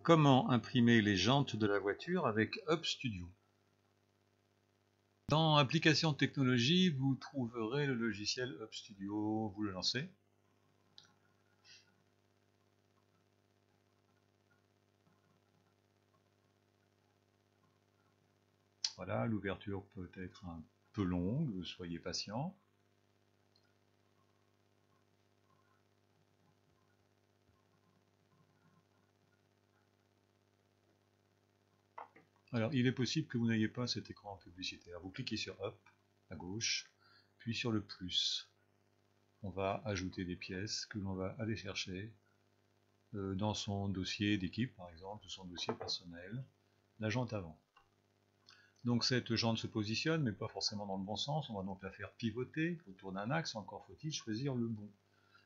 Comment imprimer les jantes de la voiture avec Hub Studio? Dans Applications technologie, vous trouverez le logiciel Hub Studio, vous le lancez. Voilà, l'ouverture peut être un peu longue, soyez patient. Alors, il est possible que vous n'ayez pas cet écran publicitaire. Vous cliquez sur Up, à gauche, puis sur le plus. On va ajouter des pièces que l'on va aller chercher dans son dossier d'équipe, par exemple, ou son dossier personnel, la jante avant. Donc cette jante se positionne, mais pas forcément dans le bon sens. On va donc la faire pivoter autour d'un axe. Encore faut-il choisir le bon.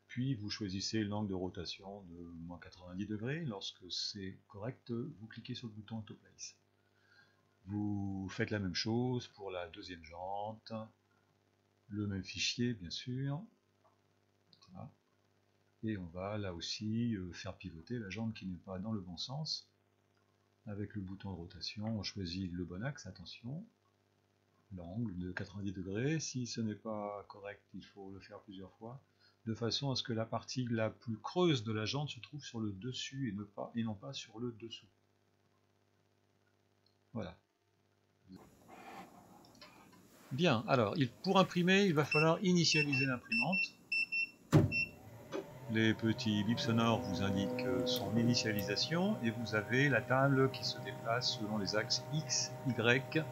Puis vous choisissez l'angle de rotation de moins 90 degrés. Lorsque c'est correct, vous cliquez sur le bouton Autoplace. Vous faites la même chose pour la deuxième jante, le même fichier bien sûr. Voilà. Et on va là aussi faire pivoter la jante qui n'est pas dans le bon sens. Avec le bouton de rotation, on choisit le bon axe, attention, l'angle de 90 degrés. Si ce n'est pas correct, il faut le faire plusieurs fois, de façon à ce que la partie la plus creuse de la jante se trouve sur le dessus et non pas sur le dessous. Voilà. Bien, alors, pour imprimer, il va falloir initialiser l'imprimante. Les petits bips sonores vous indiquent son initialisation et vous avez la table qui se déplace selon les axes X, Y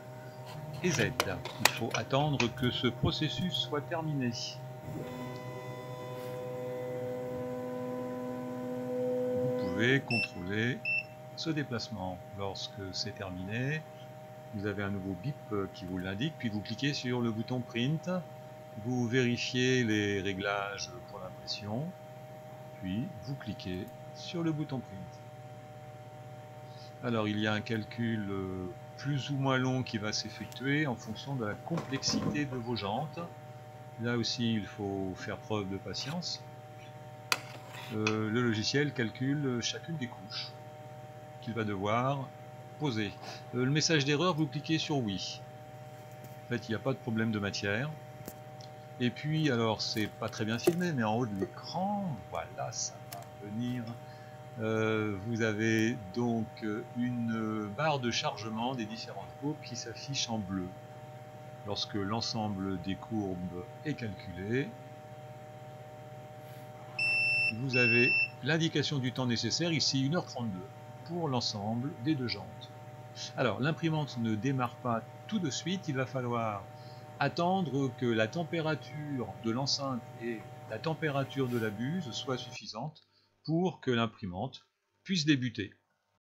et Z. Il faut attendre que ce processus soit terminé. Vous pouvez contrôler ce déplacement. Lorsque c'est terminé, vous avez un nouveau bip qui vous l'indique, puis vous cliquez sur le bouton Print, vous vérifiez les réglages pour l'impression, puis vous cliquez sur le bouton Print. Alors il y a un calcul plus ou moins long qui va s'effectuer en fonction de la complexité de vos jantes. Là aussi il faut faire preuve de patience. Le logiciel calcule chacune des couches qu'il va devoir poser. Le message d'erreur, vous cliquez sur oui. En fait il n'y a pas de problème de matière. Et puis alors c'est pas très bien filmé, mais en haut de l'écran, voilà, ça va venir. Vous avez donc une barre de chargement des différentes courbes qui s'affiche en bleu. Lorsque l'ensemble des courbes est calculé, vous avez l'indication du temps nécessaire, ici 1h32, pour l'ensemble des deux jantes. Alors l'imprimante ne démarre pas tout de suite, il va falloir attendre que la température de l'enceinte et la température de la buse soient suffisantes pour que l'imprimante puisse débuter.